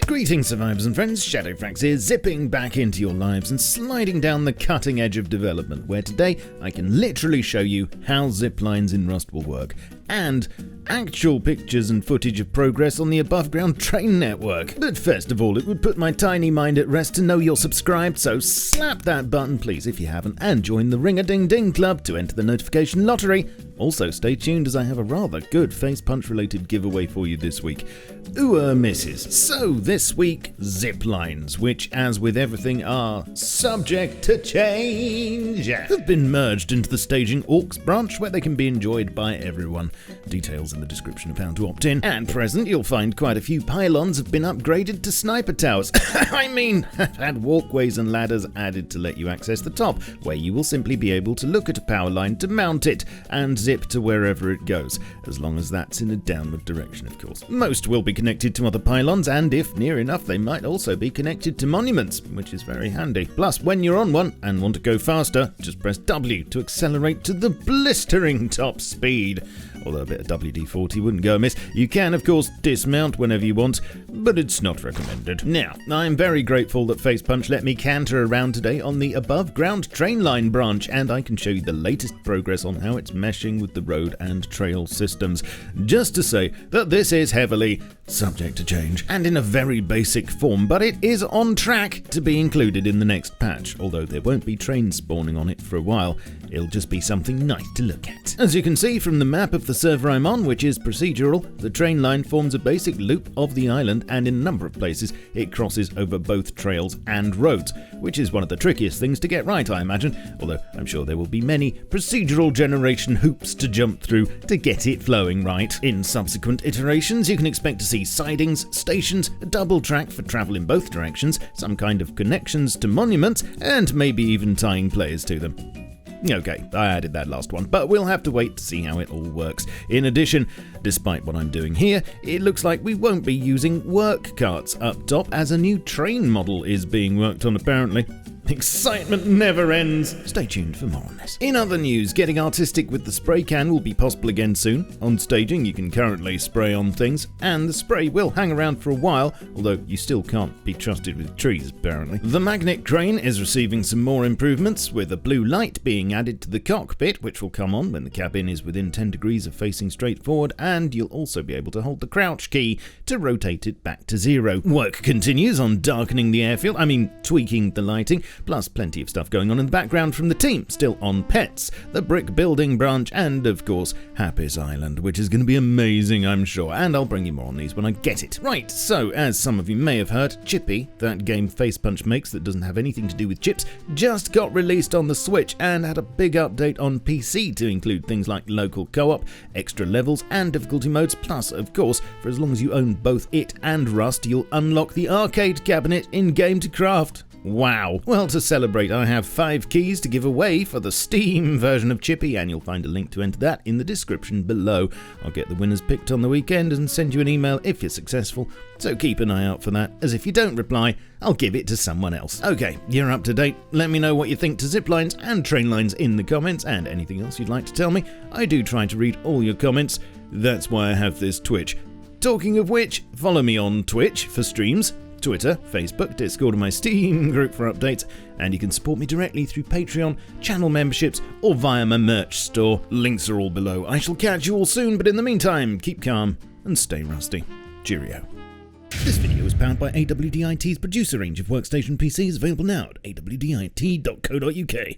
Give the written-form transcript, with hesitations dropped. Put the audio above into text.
Greetings survivors and friends, SHADOWFRAX here, zipping back into your lives and sliding down the cutting edge of development, where today I can literally show you how ziplines in Rust will work, and actual pictures and footage of progress on the above-ground train network. But first of all, it would put my tiny mind at rest to know you're subscribed, so slap that button please if you haven't, and join the Ring-a-Ding-Ding Club to enter the notification lottery. Also stay tuned as I have a rather good face punch related giveaway for you this week. Ooh, misses. So this week, ziplines, which as with everything are subject to change, have been merged into the staging Orcs branch where they can be enjoyed by everyone. Details in the description of how to opt in. At present, you'll find quite a few pylons have been upgraded to sniper towers. I mean, have had walkways and ladders added to let you access the top, where you will simply be able to look at a power line to mount it and zip to wherever it goes, as long as that's in a downward direction, of course. Most will be connected to other pylons, and if near enough, they might also be connected to monuments, which is very handy. Plus, when you're on one and want to go faster, just press W to accelerate to the blistering top speed. Although a bit of WD-40 wouldn't go amiss. You can, of course, dismount whenever you want, but it's not recommended. Now, I'm very grateful that Facepunch let me canter around today on the above-ground Trainline branch, and I can show you the latest progress on how it's meshing with the road and trail systems. Just to say that this is heavily subject to change, and in a very basic form, but it is on track to be included in the next patch, although there won't be trains spawning on it for a while. It'll just be something nice to look at. As you can see from the map of the server I'm on, which is procedural, the train line forms a basic loop of the island, and in a number of places it crosses over both trails and roads, which is one of the trickiest things to get right, I imagine, although I'm sure there will be many procedural generation hoops to jump through to get it flowing right. In subsequent iterations, you can expect to see sidings, stations, a double track for travel in both directions, some kind of connections to monuments, and maybe even tying players to them. Okay, I added that last one, but we'll have to wait to see how it all works. In addition, despite what I'm doing here, it looks like we won't be using work carts up top, as a new train model is being worked on apparently. Excitement never ends. Stay tuned for more on this. In other news, getting artistic with the spray can will be possible again soon. On staging, you can currently spray on things, and the spray will hang around for a while, although you still can't be trusted with trees, apparently. The magnet crane is receiving some more improvements, with a blue light being added to the cockpit, which will come on when the cabin is within 10 degrees of facing straight forward, and you'll also be able to hold the crouch key to rotate it back to 0. Work continues on darkening the airfield, tweaking the lighting, plus plenty of stuff going on in the background from the team, still on pets, the brick building branch, and of course Happy's Island, which is going to be amazing, I'm sure, and I'll bring you more on these when I get it. Right, so as some of you may have heard, Chippy, that game Facepunch makes that doesn't have anything to do with chips, just got released on the Switch and had a big update on PC to include things like local co-op, extra levels, and difficulty modes, plus of course, for as long as you own both it and Rust, you'll unlock the arcade cabinet in-game to craft. Wow. Well, to celebrate, I have 5 keys to give away for the Steam version of Chippy, and you'll find a link to enter that in the description below. I'll get the winners picked on the weekend and send you an email if you're successful, so keep an eye out for that, as if you don't reply, I'll give it to someone else. Okay, you're up to date. Let me know what you think to ziplines and trainlines in the comments, and anything else you'd like to tell me. I do try to read all your comments. That's why I have this Twitch. Talking of which, follow me on Twitch for streams, Twitter, Facebook, Discord, and my Steam group for updates, and you can support me directly through Patreon, channel memberships, or via my merch store. Links are all below. I shall catch you all soon, but in the meantime, keep calm and stay rusty. Cheerio. This video is powered by AWDIT's producer range of workstation PCs, available now at awdit.co.uk.